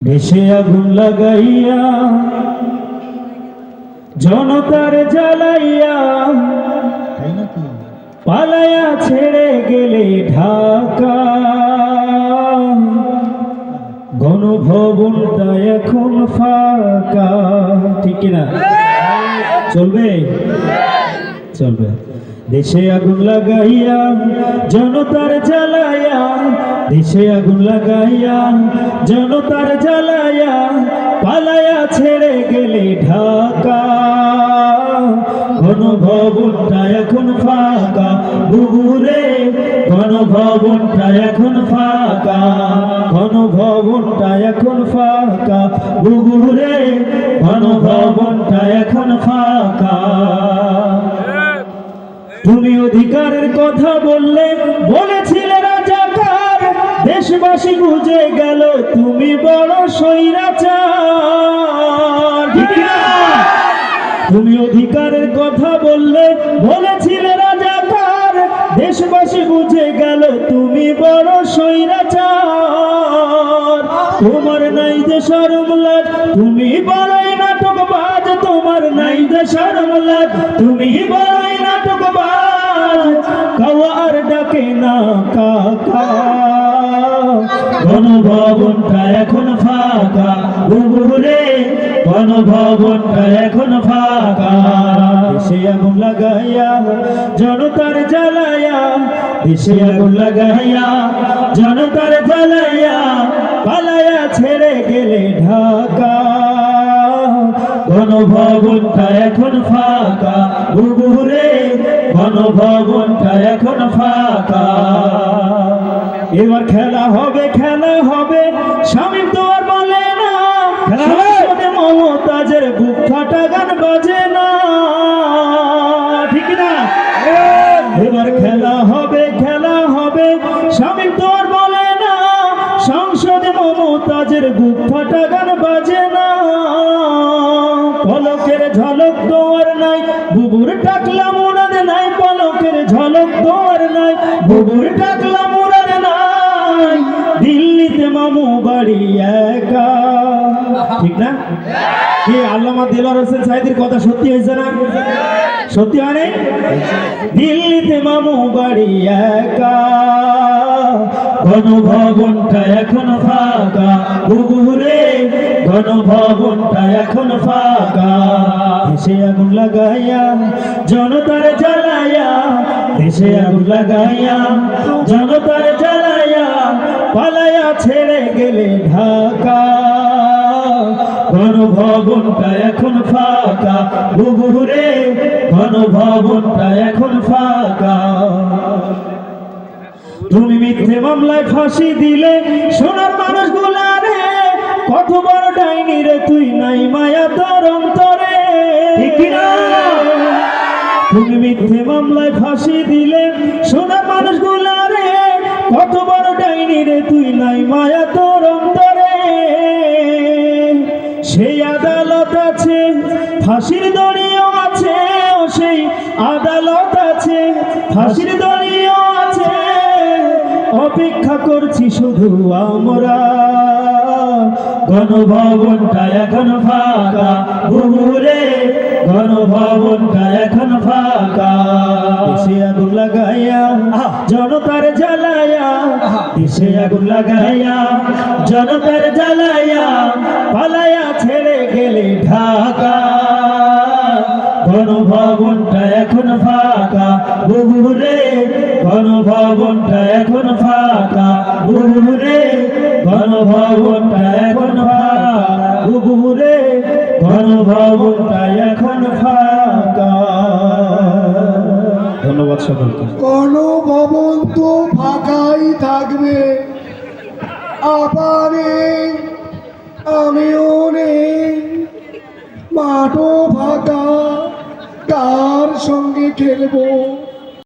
দেশে আগুন লাগাইয়া জনতার জ্বালাইয়া পালাইয়া ছেড়ে গেলে ঢাকা গণভবনটা এখন ফাঁকা। ঠিক কিনা? চলবে চলবে। দেশে আগুন লাগাইয়া জনতার জ্বালাইয়া, দেশে আগুন লাগাইয়া জনতার জ্বালাইয়া পালাইয়া ছেড়ে গেলে ঢাকা গণভবনটা এখন ফাঁকা। বুবুরে গণভবনটা এখন ফাঁকা, গণভবনটা এখন ফাঁকা। বুবুরে গণভবনটা এখন ফাঁকা। তুমি অধিকারের কথা বললে, বলেছিলে রাজাকার, দেশবাসী বুঝে গেল তুমি বড় স্বৈরাচার। তুমি অধিকারের কথা বললে, বলেছিলে রাজাকার, দেশবাসী বুঝে গেল তুমি বড় স্বৈরাচার। তোমার নাই যে শরম লাজ, তুমি বড়ই নাটকবাজ। তোমার নাই যে শরম লাজ, তুমি বড়ই নাটকবাজ। কাওয়ার ডাকে না কাকা, গণভবনটা এখন ফাঁকা। বুবুরে গণভবনটা এখন ফাঁকা। দেশে আগুন লাগাইয়া জনতার জ্বালাইয়া, দেশে আগুন লাগাইয়া জনতার জ্বালাইয়া পালাইয়া ছেড়ে গেলে ঢাকা গণভবনটা এখন ফাঁকা। বুবুরে গণভবনটা এখন ফাঁকা। এবার খেলা হবে, খেলা হবে, স্বামী তো আর বলে না। মমতাজের বুক ফাটা গান বাজে না। ঠিক না? এবার খেলা হবে, খেলা হবে, স্বামী তো আর বলে না। সংসদে মমতাজের বুক ফাটা গান বাজে না। পলকের ঝলক দোয়ার নাই, বুবুর টাকলা মুরাদ নাই। পলকের ঝলক দোয়ার নাই, বুবুর টাকলা মুরাদ নাই। দিল্লিতে মামু বাড়ি একা। ঠিক না? কি আল্লামা দিলওয়ার হোসেন সাঈদীর কথা সত্যি হয়েছে না? সত্যি হয় নাই? দিল্লিতে মামু বাড়ি একা গণভবনটা এখন ফাঁকা। বুবুরে গণভবনটা এখন ফাঁকা। দেশে আগুন লাগাইয়া জনতার জ্বালাইয়া, দেশে আগুন লাগাইয়া জনতার জ্বালাইয়া পালাইয়া ছেড়ে গেলে ঢাকা গণভবনটা এখন ফাঁকা। বুবুরে গণভবনটা এখন ফাঁকা। তুমি মিথ্যে মামলায় ফাঁসি দিলে সোনার মানুষগুলা রে, কত বড় ডাইনি রে তুই, নাই মায়া তোর অন্তরে। ঠিক না? তুমি মিথ্যে মামলায় ফাঁসি দিলে সোনার মানুষগুলা রে, কত বড় ডাইনি রে তুই, নাই মায়া তোর অন্তরে। সেই আদালত আছে, ফাঁসির দড়িও আছে। ও সেই আদালত আছে, ফাঁসির দড়িও আছে। অপেক্ষা করছি শুধু আমরা গণভবনটা এখন ফাঁকা। বুবুরে গণভবনটা এখন ফাঁকা। দেশে আগুন লাগাইয়া জনতার জ্বালাইয়া, দেশে আগুন লাগাইয়া জনতার জ্বালাইয়া পালাইয়া ছেড়ে গেলে ঢাকা গণভবনটা এখন ফাঁকা। বুবুরে গণভবনটা এখন ফাঁকা। বুবুরে গণভবনটা এখন ফাঁকা। বুবুরে গণভবনটা এখন ফাঁকা। ধন্যবাদ সকলকে। গণভবন তো ফাঁকাই থাকবে, আপারে আমিও নেই, মাঠও ফাঁকা, কার সঙ্গে খেলবো।